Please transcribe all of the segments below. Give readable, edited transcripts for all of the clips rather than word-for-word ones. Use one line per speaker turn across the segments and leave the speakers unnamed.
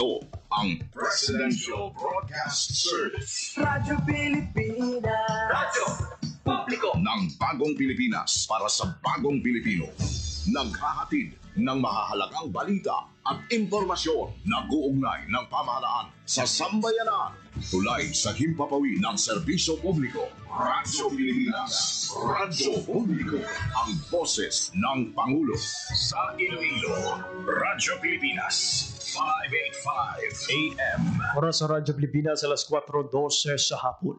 Ito ang Presidential Broadcast Service.
Radyo Pilipinas.
Radyo Publiko ng Bagong Pilipinas para sa Bagong Pilipino. Naghahatid ng mahahalagang balita at impormasyon na uugnay ng pamahalaan sa sambayanan. Tulay sa himpapawi ng serbisyo publiko. Radyo Pilipinas. Radyo Publiko. Ang boses ng Pangulo. Sa Iloilo, Radyo Pilipinas. 585 AM.
Oras sa Radyo Pilipinas, alas 4:12 sa hapon.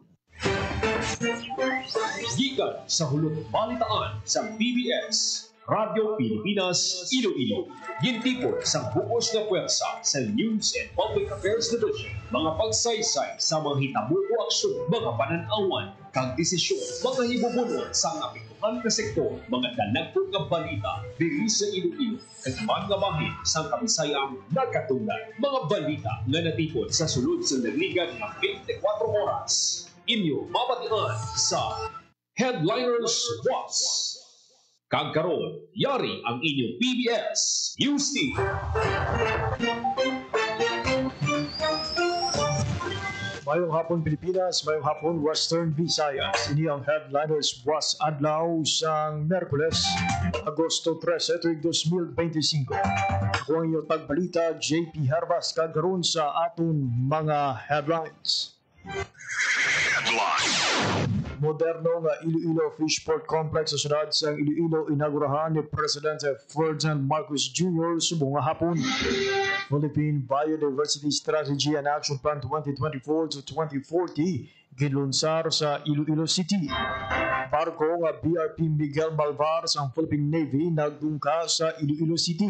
Gikan sa hulog balitaan sa PBS, Radyo Pilipinas, Iloilo. Gintipon sa buos na pwersa sa News and Public Affairs Division. Mga pagsaysay sa mga hitabo o aksyon, mga pananawan, kag desisyon, mga hibubunod sa apektuhan na sektor, mga dalagpong nga balita, diri sa Iloilo, kag mga bahin sa kabisayang nagkatulad. Mga balita nga natipon sa sulod sa naligan ng 24 oras. Inyo mabatian sa Headliners Was. Kagkaroon, yari ang inyong PBS News Team.
Mayong hapon Pilipinas, mayong hapon Western Visayas. Ini ang Headliners Was adlaw sang Merkules, Agosto 13, tuig 2025. Ako ang iyong tagbalita, JP Herbas, kagkaroon sa aton mga headlines. Moderno nga Iloilo Fishport Complex sa syudad sa Iloilo inaugurahan ni Presidente Ferdinand Marcos Jr. subong nga hapon. Philippine Biodiversity Strategy and Action Plan 2024 to 2040 gilunsar sa Iloilo City. Barko nga BRP Miguel Malvar sa Philippine Navy nagdungka sa Iloilo City.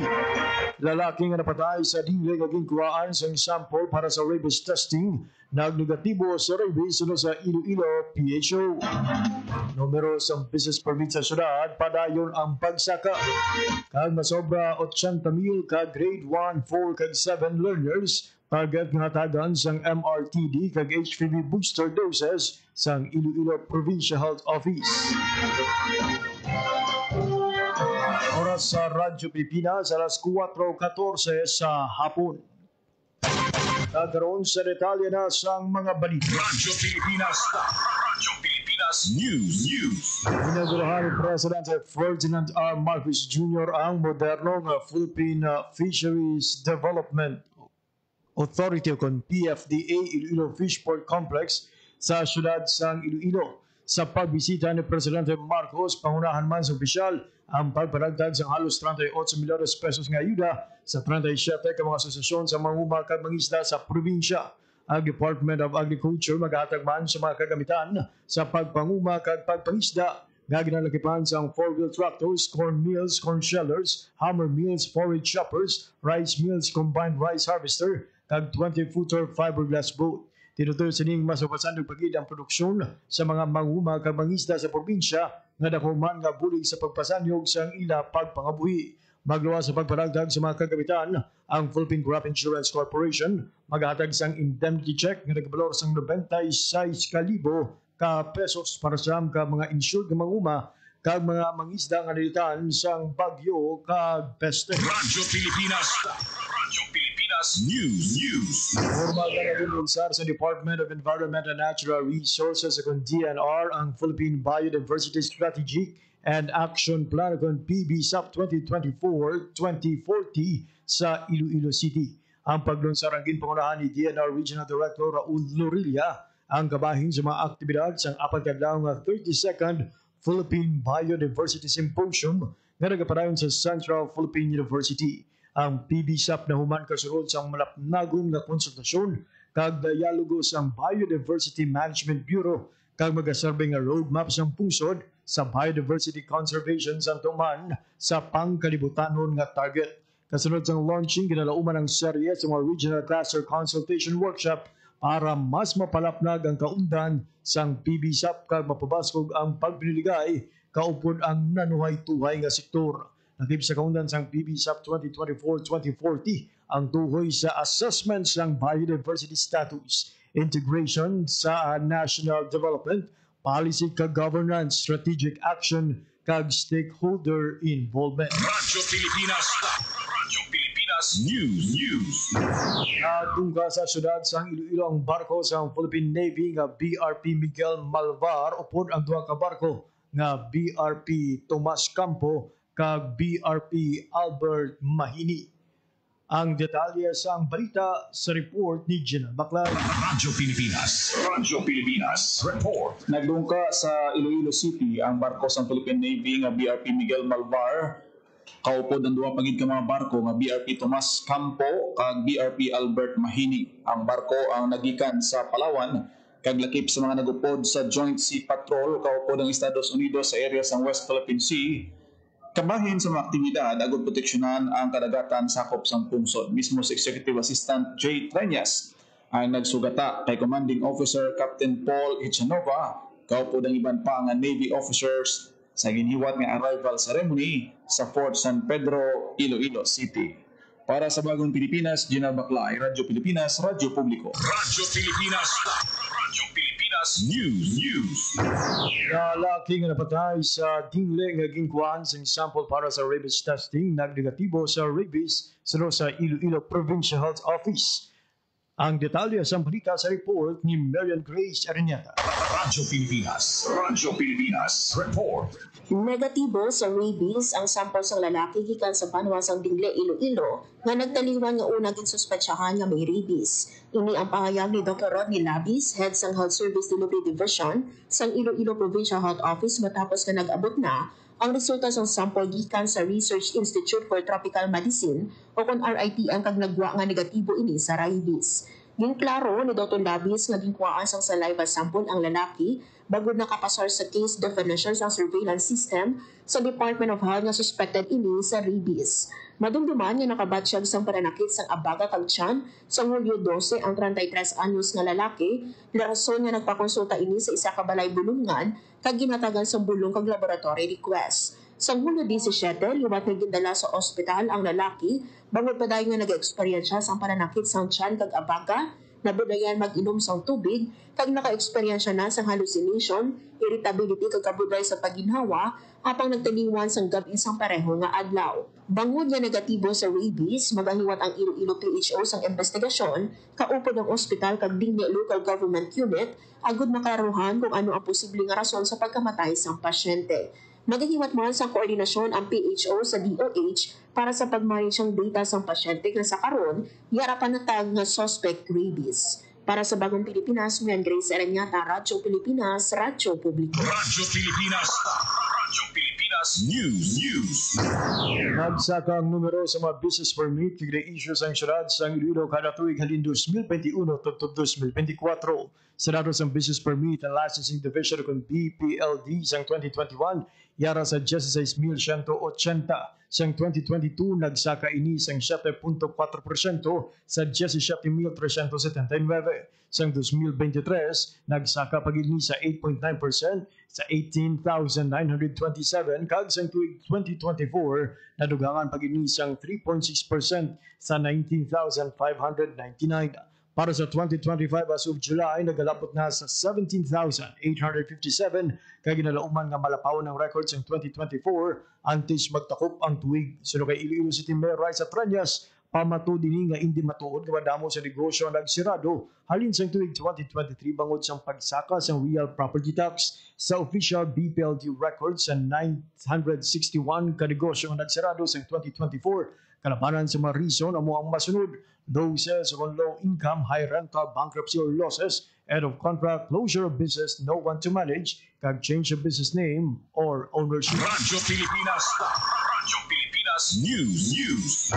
Lalaki nga napatay sa dili nga ginkuhaan sa sample para sa rabies testing nagnegatibo sa rabies sunod sa Iloilo PHO. Numero sa business permit sa syudad padayon ang pagsaka. Kag masobra 80,000 ka grade 1, 4 kag 7 learners target nga tagan sang MRTD kag HPV booster doses sang Iloilo Provincial Health Office. Oras sa Radyo Pilipinas, alas 4:14 sa hapon. Kagaroon sa detalye na sang mga balita.
Radyo Pilipinas. Radyo Pilipinas News.
Inaugurahan ni Presidente Ferdinand R. Marcos Jr. ang moderno nga Philippine Fisheries Development Authority o PFDA Iloilo Fishport Complex sa syudad sang Iloilo. Sa pagbisita ni Presidente Marcos, pangunahan man sa opisyal ang pagparagdag sa halos 38 milyones pesos nga ayuda sa 37 ka mga asosasyon sa mga kag mangisda sa probinsya. Ang Department of Agriculture maghatag man sa mga kagamitan sa pagpanguma kag pagpangisda nga ginalakipan sa 4-wheel tractors, corn mills, corn shellers, hammer mills, forage choppers, rice mills, combined rice harvester, kag 20-footer fiberglass boat. Tinutur sining masupasan ng pagid ang produksyon sa mga manguma kag mangisda sa probinsya nga dako man nga bulig sa pagpasanyog sa ila pagpangabuhi. Magluwas sa pagparagdag sa mga kagamitan, ang Philippine Crop Insurance Corporation maghatag sang indemnity check nga nagbalor sang 96,000 ka pesos para sa mga insured nga manguma kag mga mangisda nga nilitan sang bagyo kag peste.
Radyo Pilipinas. Radyo Pilipinas News.
Formal na nalunsar sa Department of Environment and Natural Resources o DNR ang Philippine Biodiversity Strategy and Action Plan o PBSAP 2024-2040 sa Iloilo City. Ang paglunsar ang ginpangunahan ni DNR Regional Director Raul Lorilla ang kabahin sa mga aktibidad sa apat kadlaw nga 32nd Philippine Biodiversity Symposium nga nagapadayon sa Central Philippine University. Ang PBSAP na human kasunod sa malapnagon nga konsultasyon kag dialogo sa Biodiversity Management Bureau kag magaserbe nga roadmap sa pusod sa biodiversity conservation sa tuman sa pangkalibutanon nga target. Kasunod sa launching, ginalauman ang serye sa mga regional cluster consultation workshop para mas mapalapnag ang kaundan sang PBSAP kag mapabaskog ang pagpiniligay kaupod ang nanuhay-tuhay nga sektor. Nakip sa kaundan sang PBSAP 2024-2040 ang tuhoy sa assessment sang biodiversity status, integration sa national development, policy kag governance, strategic action kag stakeholder involvement.
Radyo Pilipinas. Radyo Pilipinas News.
Tungka sa syudad sa Iloilo ang barko sa Philippine Navy nga BRP Miguel Malvar upod ang duha ka barko nga BRP Tomas Campo kag BRP Albert Mahini. Ang detalye sa ang balita sa report ni Gina Baclay.
Radyo Pilipinas report.
Nagdungka sa Iloilo City ang barko sa Philippine Navy nga BRP Miguel Malvar. Kaupod ang duha pagid ka mga barko nga BRP Tomas Campo kag BRP Albert Mahini. Ang barko ang nagikan sa Palawan kag lakip sa mga nagupod sa Joint Sea Patrol kaupod ang Estados Unidos sa area sa West Philippine Sea. Kabahin sa mga aktibidad agud proteksyonan ang kadagatan sakop sang pungsod. Mismo si Executive Assistant Jay Treñas ang nagsugata kay Commanding Officer Captain Paul Ichanova kaupod ang iban pa nga Navy officers sa giniwat nga arrival ceremony sa Fort San Pedro, Iloilo City. Para sa Bagong Pilipinas, Gina Baclay, Radyo Pilipinas, Radyo Publiko.
Radyo Pilipinas News.
Lalaki nga napatay sa dingle nga gingkuan sa sample para sa rabies testing nagnegatibo sa rabies sa Iloilo Provincial Health Office. Ang detalye sa balita sa report ni Marian Grace Ariñata.
Radyo Pilipinas report.
Negatibo sa rabies ang sample sa lalaki gikan sa banwasang Dingle, Iloilo nga nagtaliwan nga una ginsuspetsahan nga may rabies. Ini ang pahayag ni Dr. Rodney Labis, Head sang Health Service Delivery Division sang Iloilo Provincial Health Office matapos nga nag-abot na ang resulta sa sample gikan sa Research Institute for Tropical Medicine o kung RITM kag nagwa nga negatibo ini sa rabies. Ginklaro ni Dr. Labis nga ginkuhaan sang saliva sample ang lalaki bago nakapasar sa case definition sa surveillance system sa Department of Health nga suspected ini sa rabies. Madumduman nga nakabatsyag sang pananakit sang abaga kag tiyan sa Hulyo 12 ang 33 anyos nga lalaki, rason nga nagpakonsulta ini sa isa ka balay bulungan kag ginatagan sa bulong kag laboratory request. Sa Hulyo 17, liwat nga gindala sa ospital ang lalaki bangod pa dayon nga nag-eksperyensya sang pananakit sang tiyan kag abaga, nabudayan mag-inom sang tubig kag naka-eksperyensya na sang hallucination, irritability kag kabuday sa paginhawa apang nagtaliwan sang gabi sang pareho nga adlaw. Bangod nga negatibo sa rabies, magahiwat ang Iloilo PHO sang investigasyon kaupod ang ospital kag Dingle Local Government Unit agud makaruhan kung ano ang posibleng rason sa pagkamatay sang pasyente. Magahiwat man sa koordinasyon ang PHO sa DOH para sa pag-manage ang data sa pasyente nga sa karon, yarapan na tag nga suspect rabies. Para sa Bagong Pilipinas, Marian Grace Ariñata, Radyo Pilipinas, Radyo Publiko.
Radyo Pilipinas News.
Nagsaka ang numero sa mga business permit kag issue sa syudad sa Iloilo kada tuig halin 2021 tungtod 2024. Senado sa business permit and licensing division kung BPLD sang 2021 yara sa 16,180. Sang 2022 nagsaka ini sang 7.4% sa 17,379. Sang 2023 nagsaka pagini sa 8.9% sa 18,927 kag sang tuig 2024 nadugangan pagini sang 3.6% sa 19,599. Para sa 2025 as of July, nagalapot na sa 17,857 kaya ginalauman nga malapaw ng records ng 2024 antes magtakop ang tuig. Sino kay Iloilo City Mayor Raisa Treñas, pamato din nga hindi matuod nga madamo sa negosyo nagsirado halin sa tuig 2023 bangod sa pagsaka sa real property tax sa official BPLD records sa 961 ka negosyo nagsirado sa 2024. Kalabanan sa mga reason amo ang masunod: low sales on low income, high rental, bankruptcy or losses, end of contract, closure of business, no one to manage, kag change of business name or ownership.
Radyo Pilipinas News.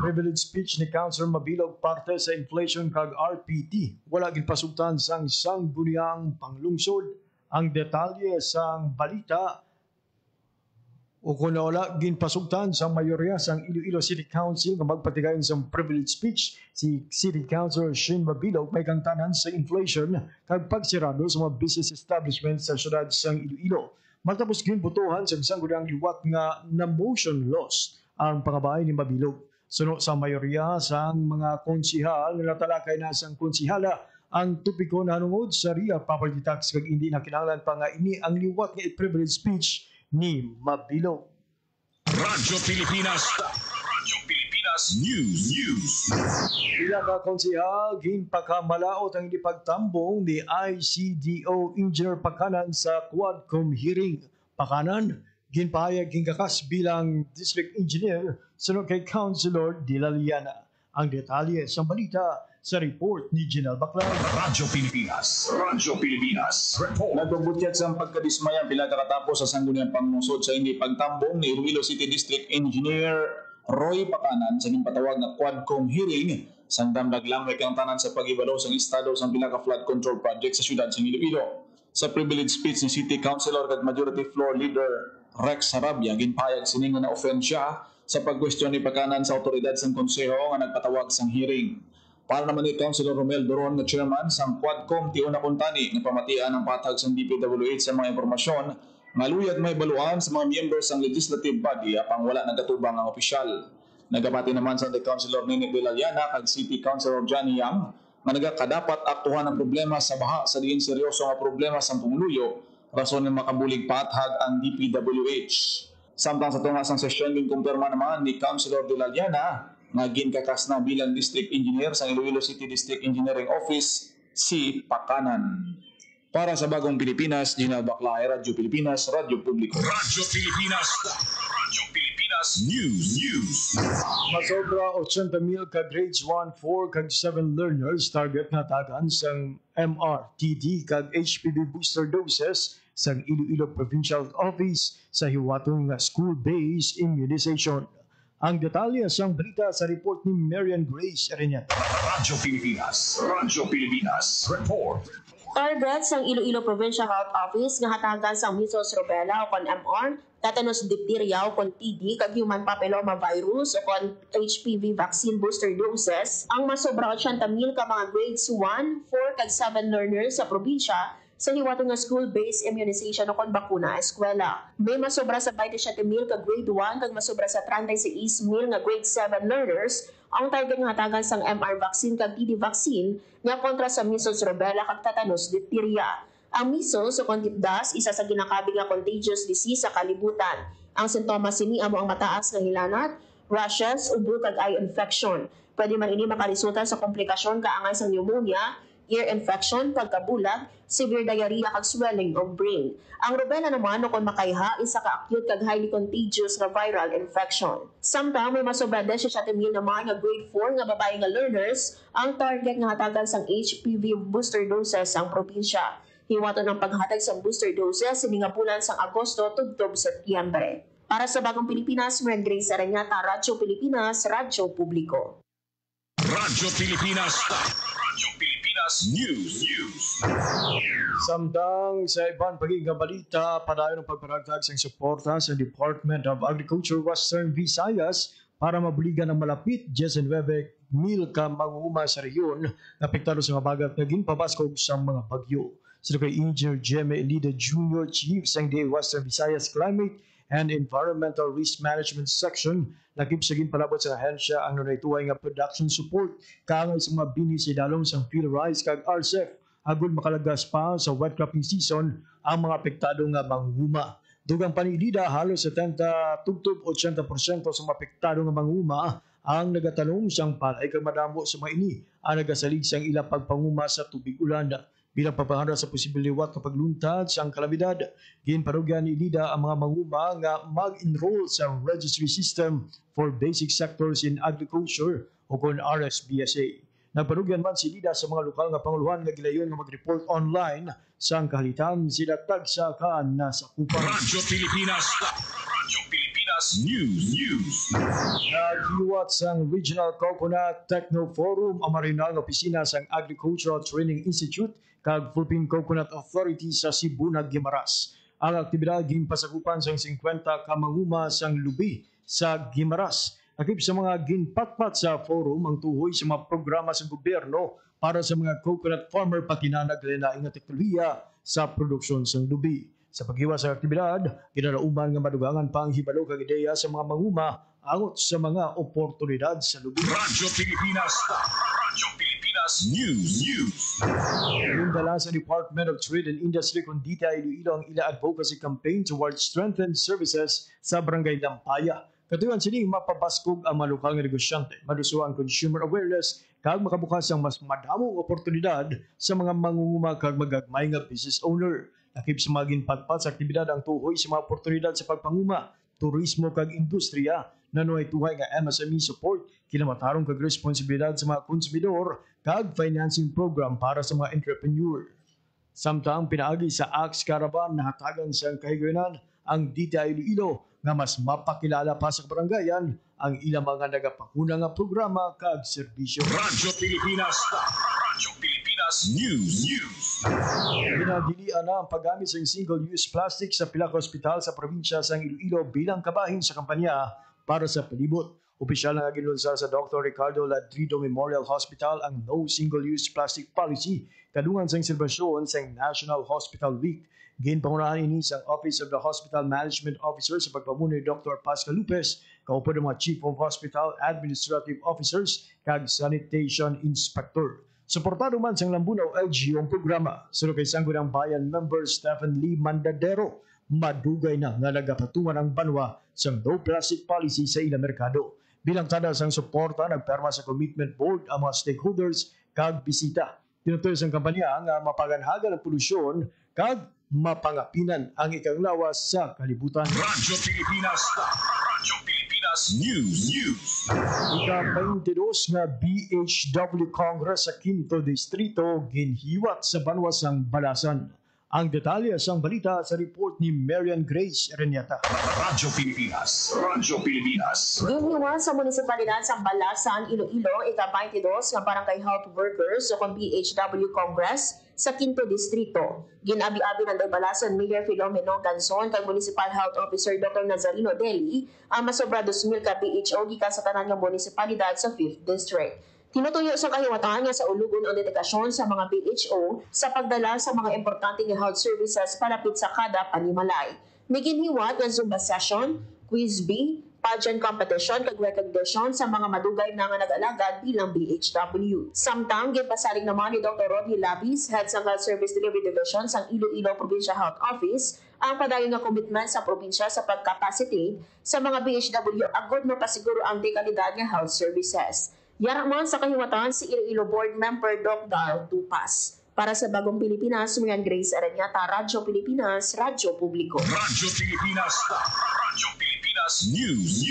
Privilege speech ni Councilor Mabilog parte sa inflation kag RPT. Wala ginpasugtan sang sangguniang panglungsod. Ang detalye sang balita o kung wala ginpasugtan sa mayorya sang Iloilo City Council nga magpatigayon sa privilege speech si City Councilor Shin Mabilog may kangtanan sa inflation kag pagsirado sa mga business establishments sa syudad sang Iloilo. Matapos ginbutuhan sa sangguniang liwat nga na motion loss ang pangabay ni Mabilog. Suno sa mayorya sang mga konsihal nga natalakay na sang konsihala ang tupiko na nungod sa real property tax kag hindi na kinahanglan pa nga ini ang liwat nga privilege speech ni Mabilog.
Radyo Pilipinas Pilipinas News.
Ilang ka konsehal ginpakamalaot ang ipagtambong ni ICDO Engineer Pakanan sa Quadcom hearing. Pakanan ginpahayag ginkakas bilang District Engineer sunod kay Councilor Dilaliana. Ang detalye sa balita sa report ni General Baclaw.
Radyo Pilipinas Report.
Nagbubutyat sa pagkadismaya pila kakatapos sa sangguniang pangmusod sa hindi pagtambong ni Iloilo City District Engineer Roy Pakanan sa ginpatawag na Quadcom hearing sang damdaglang ang tanan sa pag-ibalo sa estado sa pila ka flood control project sa syudad sa Iloilo. Sa privilege speech ni City Councilor at Majority Floor Leader Rex Sarabia, ginpahayag sininga na ofensya sa pagkwestiyon ni Pakanan sa otoridad sa konseho nga nagpatawag sang hearing. Para naman ni Councilor Romel Doron nga chairman sang Quadcom ti una kuntani nga pamatian ang patag sang DPWH sa mga impormasyon nga luyag may baluan sa mga miyembro sang legislative body apang wala nagatubang ang opisyal. Nagabati naman sa Councilor Nene Dilaliana kag City Councilor Johnny Yang nga nagakadapat aktuhan ang problema sa baha sa diin seryoso nga problema sa pumuluyo rason ng makabulig pathag ang DPWH. Samtang sa tunga sang sesyon ginkumpirma naman ni Councilor Dilaliana nga ginkakas na bilang District Engineer sa Iloilo City District Engineering Office si Pakanan. Para sa Bagong Pilipinas, General Baclaw, Radyo Pilipinas, Radyo Publiko.
Radyo Pilipinas News.
Masobra 80,000 ka grades 1, 4 kag 7 learners target na tagan sang MRTD kag HPV booster doses sang Iloilo Provincial Office sa hiwatong school-based immunization. Ang detalye sang balita sa report ni Marian Grace Arenian.
Radyo Pilipinas Report.
Target sang Iloilo Provincial Health Office nga hatagan sang measles, rubella o kon MR, tetanus, diphtheria o kon TB kag human papilloma virus o kon HPV vaccine booster doses ang masobra 80,000 ka mga grades 1, 4 kag 7 learners sa probinsya sa hiwatong nga school-based immunization o kon bakuna eskwela. May masobra sa 27,000 ka grade 1 kag masobra sa 36,000 nga grade 7 learners ang target nga hatagan sang MR vaccine kag TB vaccine nga kontra sa measles, rubella kag tetanus, diphtheria. Ang measles o kon dipdas isa sa ginakabig nga contagious disease sa kalibutan. Ang sintomas sini amo ang mataas nga hilanat, rashes, ubo kag eye infection. Pwede man ini makaresulta sa komplikasyon kaangay sang pneumonia, ear infection, pagkabulag, severe diarrhea kag swelling of brain. Ang rubella naman o kon makaiha isa ka acute kag highly contagious nga viral infection. Samtang may masobra 17,000 naman nga grade 4 nga babae nga learners ang target nga hatagan sang HPV booster doses sang probinsya. Hiwaton ang paghatag sang booster doses sining nga bulan sang Agosto tubtob Setyembre. Para sa Bagong Pilipinas, Marian Grace Areniata, Radyo Pilipinas, Radyo Publiko.
Radyo Pilipinas News.
Samtang sa ibang pagiging balita, padayon ang pagparagtag sa suporta sa Department of Agriculture Western Visayas para mabuligan ang malapit 19,000 ka mangunguma sa rehiyon na apektado sa mga bagat na ginpabaskog sa mga bagyo. Sino kay Engineer Jeme Elida Jr., Chief sa DA Western Visayas Climate and Environmental Risk Management Section, lakip sa ginpalabot sa ahensya ang nanaytuay nga production support kaangay sa mga bini sa dalong sa field rice kag RCEF agud makalagas pa sa wet cropping season ang mga apektado nga manghuma. Dugang panilida halos 70 tubtob 80% sa mga apektado nga manghuma ang nagatanong sang palay kag madamo sa mga ini ang nagasalig sang ila pagpanguma sa tubig ulan. Bilang papahara sa posibiliwat na pagluntad sa kalamidad, ginparugyan ni LIDA ang mga manguma nga mag-enroll sa Registry System for Basic Sectors in Agriculture o kon RSBSA. Nagparugyan man si LIDA sa mga lokal nga panguluhan nga gilayon nga mag-report online sa kahalitan sila tagsakaan na sa kupang.
Radyo Pilipinas News.
Nagiwat sang Regional Coconut Techno Forum ang marinal nga opisina sang Agricultural Training Institute kag Philippine Coconut Authority sa Cebu Gimaras. Ang aktibidad ginpasakupan sang 50 ka manguma sang lubi sa Gimaras. Akip sa mga ginpatpat sa forum ang tuhoy sa mga programa sa gobyerno para sa mga coconut farmer pati na naglalaing nga teknolohiya sa produksyon sang lubi. Sa paghiwa sa aktibidad, kinalauman nga madugangan pa ang hibalo kag ideya sa mga manguma angot sa mga oportunidad sa lubi.
Radyo Pilipinas News.
Yung dala sa Department of Trade and Industry kundita Iloilo ang ila advocacy campaign towards strengthened services sa Barangay Lampaya. Katuyan sini mapabaskog ang mga lokal nga negosyante, maduso ang consumer awareness kag makabukas ang mas madamong oportunidad sa mga mangunguma kag magagmay nga business owner. Lakip sa mga ginpatpat sa aktibidad ang tuhoy sa mga oportunidad sa pagpanguma, turismo kag industriya, nanuay tuhay nga MSME support, kinamatarong kag responsibilidad sa mga konsumidor kag financing program para sa mga entrepreneur. Samtang pinaagi sa Axe Caravan na hatagan sa kahigayonan ang DTI Iloilo nga mas mapakilala pa sa kabarangayan ang ilang mga nagapakuna nga programa kag serbisyo.
Radyo Pilipinas. Radyo Pilipinas News.
Ginadilian na ang paggamit sa single-use plastic sa pila ka ospital sa probinsya sa Iloilo bilang kabahin sa kampanya para sa palibot. Opisyal na ginlunsad sa Dr. Ricardo Ladrido Memorial Hospital ang No Single-Use Plastic Policy kadungan sa serbasyon sa National Hospital Week. Ginpangunahan ini sa Office of the Hospital Management Officer sa pagpamuno ni Dr. Pascal Lupez, kaupo ng mga Chief of Hospital Administrative Officers kag Sanitation Inspector. Suportado man sa Lambunaw LGU ang programa. Sunod kay Sangguniang Bayan member Stephen Lee Mandadero, madugay na nga nagapatungan ang banwa sa no plastic policy sa ilang merkado. Bilang kada sang suporta, nagperma sa commitment board ang mga stakeholders kag bisita. Tinutoy sa kampanya nga mapaganhagan ang polusyon kag mapangapinan ang ikanglawas sa kalibutan.
Radyo Pilipinas. Radyo Pilipinas News.
Ika-22 nga BHW Congress sa 5th Distrito ginhiwat sa banwasang Balasan. Ang detalye sa balita sa report ni Marian Grace Renyata.
Radyo Pilipinas. Radyo Pilipinas.
Ginhiwa sa munisipalidad sa Balasan, Iloilo, ika-22 nga barangay health workers o kung BHW Congress sa 5th Distrito. Ginabi-abi ng Balasan Mayor Filomeno Ganson kag Municipal Health Officer Dr. Nazarino Deli ang masobra 2,000 ka BHO gikan sa tanan nga munisipalidad sa 5th District. Tinutuyo sa kahiwatan nga sa ulugon ang dedikasyon sa mga BHO sa pagdala sa mga importanteng health services palapit sa kada panimalay. May ginhiwat nga Zumba session, quiz bee, pageant competition kag recognition sa mga madugay na nga nag-alagad bilang BHW. Samtang gipasalig naman ni Dr. Rodney Labis, Head sa Health Service Delivery Division sa Iloilo Provincial Health Office, ang padayon nga commitment sa probinsya sa pagkapacitate sa mga BHW agod mapasiguro ang dekalidad nga health services. Yaraman sa kahiwatan si Iloilo Board Member Doc Darl Tupas. Para sa Bagong Pilipinas, Marian Grace Aranyata, Radyo Pilipinas, Radyo Publiko.
Radyo Pilipinas. Radyo Pilipinas News.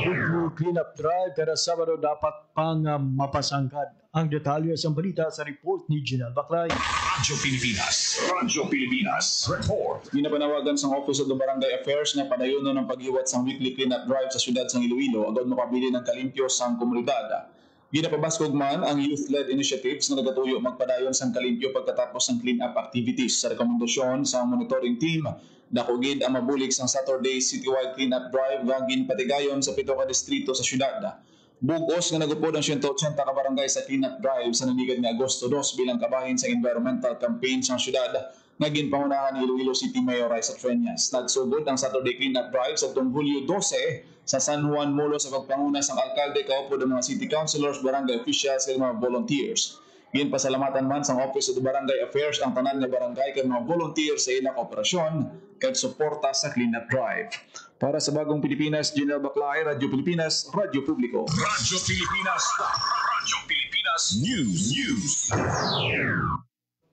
Weekly cleanup drive kada Sabado dapat pang mapasangkad. Ang detalye sa balita sa report ni Ginal Baclay.
Radyo Pilipinas. Radyo Pilipinas. Report.
Ginapanawagan sa Office of the Barangay Affairs na padayonon ng paghiwat sa weekly cleanup drive sa syudad sa Iloilo agad mapabili ng kalimpyo sa komunidad. Ginapabaskog man ang youth-led initiatives na nagatuyo magpadayon sa kalimpyo pagkatapos ng clean-up activities. Sa rekomendasyon sa monitoring team, dakugid ang mabulig sa Saturday citywide clean-up drive gagin patigayon sa 7 ka distrito sa syudad. Bugos nga nagupod ang 180 ka barangay sa clean-up drive sa naligad nga Agosto 2 bilang kabahin sa environmental campaign sa syudad nga ginpangunahan ni Iloilo City Mayor Raisa Treñas. Nagsugod ang Saturday clean-up drive sa Hulyo 12 sa San Juan Molo sa pagpanguna sang alkalde kaupod ng mga city councilors, barangay officials ug mga volunteers. Ginpasalamatan man sa Office of the Barangay Affairs ang tanan nga barangay kag mga volunteers sa ilang kooperasyon kag suporta sa clean-up drive. Para sa Bagong Pilipinas, Ginal Baclay, Radyo Pilipinas, Radyo Publiko.
Radyo Pilipinas. Radyo Pilipinas News.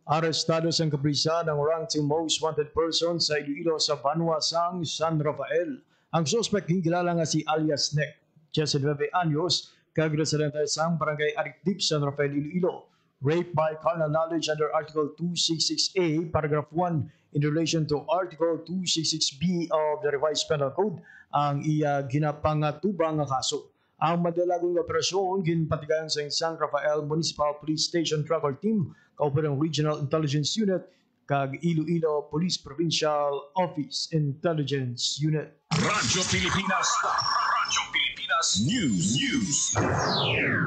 Arestado sa kaprisa ng ranking most wanted person sa Iloilo sa Banwasang San Rafael. Ang suspect kilala nga si alias Nick, 19 anyos, kag residente sa barangay Aricdip, San Rafael, Iloilo. Rape by carnal knowledge under Article 266A, Paragraph 1 in relation to Article 266B of the Revised Penal Code ang iya ginapangatubang nga kaso. Ang madalagong operasyon ginpatigayon sa San Rafael Municipal Police Station Tracker Team, kaupo ng Regional Intelligence Unit, kag Iloilo Police Provincial Office Intelligence Unit.
Radyo Pilipinas. Radyo Pilipinas News.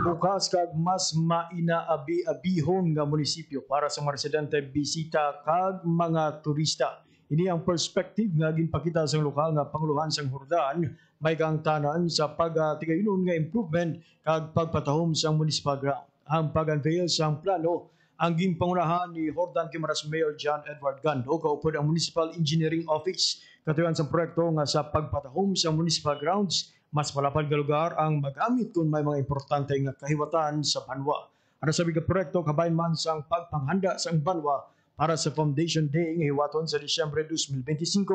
Bukas kag mas mainaabi-abihon nga munisipyo para sa mga residente, bisita kag mga turista. Ini ang perspective nga ginpakita sa lokal nga Panguluhan sang Hordan, may kangtanan sa pagtigayunon nga improvement kag pagpatahom sa municipal ground. Ang pag-unveil sang plano ang ginpangunahan ni Hordan Guimaras Mayor John Edward Gando, kaupod ang Municipal Engineering Office Katuyan sa proyekto nga sa pagpatahom sa municipal grounds, mas malapad nga lugar ang magamit kung may mga importante nga kahiwatan sa banwa. Ano sabi ka proyekto kabayan man sang pagpanghanda sa banwa para sa Foundation Day nga hiwaton sa Disyembre 2025.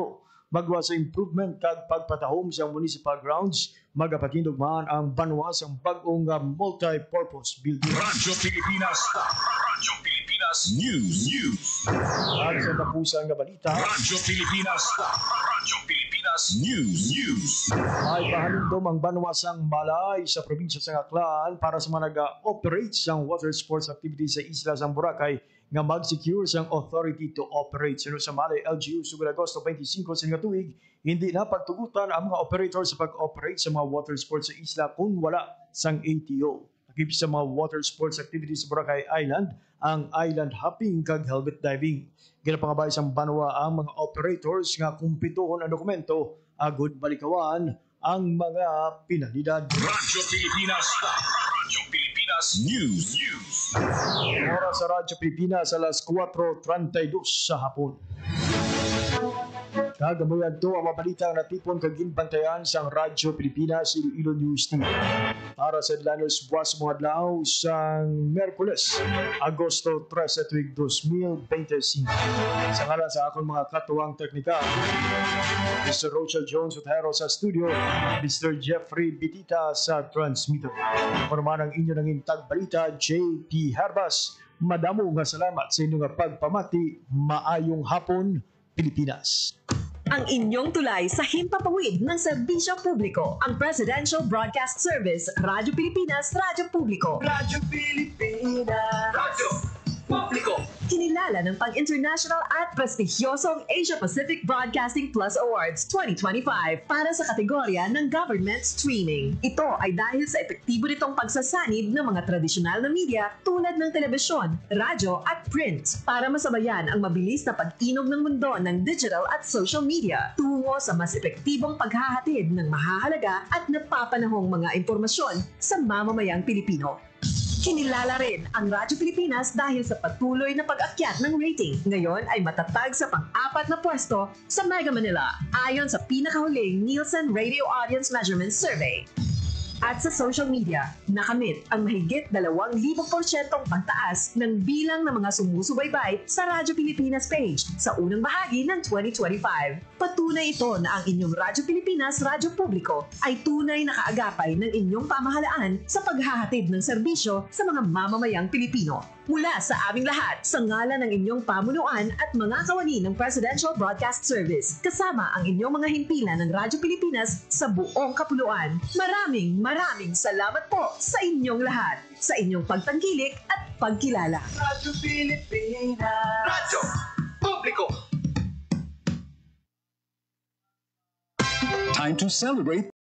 Magwa sa improvement kag pagpatahom sa municipal grounds, magapatindog man ang banwa sa bag-ong multi-purpose building.
Radyo Pilipinas News.
At sa tapusan nga balita,
Radyo Pilipinas News.
ay pahalindom ang banwa sang Balay sa probinsya sa Aklan para sa mga nag-operate sang water sports activity sa isla sang Boracay nga mag-secure sang authority to operate. Sino sa Malay LGU sugod Agosto 25 sa nga tuig, hindi na pagtugutan ang mga operator sa pag-operate sa mga water sports sa isla kung wala sang ATO. Nakip sa mga water sports activities sa Boracay Island, ang island hopping kag helmet diving. Ginapangabay sang banwa ang mga operators nga kumpituhon ang dokumento agud balikawan ang mga pinalidad.
Radyo Pilipinas News.
Oras sa Radyo Pilipinas alas 4:32 sa hapon. Kagamuyan to ang mabalitang natipon kag ginbantayan sang Radyo Pilipinas Iloilo News Team. Para sa Adlanos buwas mga adlaw sang Miyerkules, Agosto 13 tuig 2025. Sa ngalan sa akong mga katuwang teknika, Mr. Rochelle Jones Otero sa studio, Mr. Jeffrey Bitita sa transmitter. Ako naman ang inyo ng intag balita, JP Herbas. Madamo nga salamat sa inyong pagpamati. Maayong hapon, Pilipinas.
Ang inyong tulay sa himpapawid ng serbisyo publiko, ang Presidential Broadcast Service, Radyo Pilipinas, Radyo Publiko.
Radyo Pilipinas.
Radyo Publiko.
Kinilala ng pang-international at prestigyosong Asia Pacific Broadcasting Plus Awards 2025 para sa kategorya ng Government Streaming. Ito ay dahil sa epektibo nitong pagsasanib ng mga tradisyonal na media tulad ng telebisyon, radyo at print para masabayan ang mabilis na pag-inog ng mundo ng digital at social media tungo sa mas epektibong paghahatid ng mahahalaga at napapanahong mga impormasyon sa mamamayang Pilipino. Kinilala rin ang Radyo Pilipinas dahil sa patuloy na pag-akyat ng rating. Ngayon ay matatag sa pang-4 na pwesto sa Mega Manila ayon sa pinakahuling Nielsen Radio Audience Measurement Survey. At sa social media, nakamit ang mahigit 2,000% pagtaas ng bilang ng mga sumusubaybay sa Radyo Pilipinas page sa unang bahagi ng 2025. Patunay ito na ang inyong Radyo Pilipinas Radyo Publiko ay tunay na kaagapay ng inyong pamahalaan sa paghahatid ng serbisyo sa mga mamamayang Pilipino. Mula sa aming lahat, sa ngalan ng inyong pamunuan at mga kawani ng Presidential Broadcast Service, kasama ang inyong mga himpilan ng Radyo Pilipinas sa buong kapuluan. Maraming salamat po sa inyong lahat, sa inyong pagtangkilik at pagkilala.
Radyo Pilipinas.
Radyo Publiko.
Time to celebrate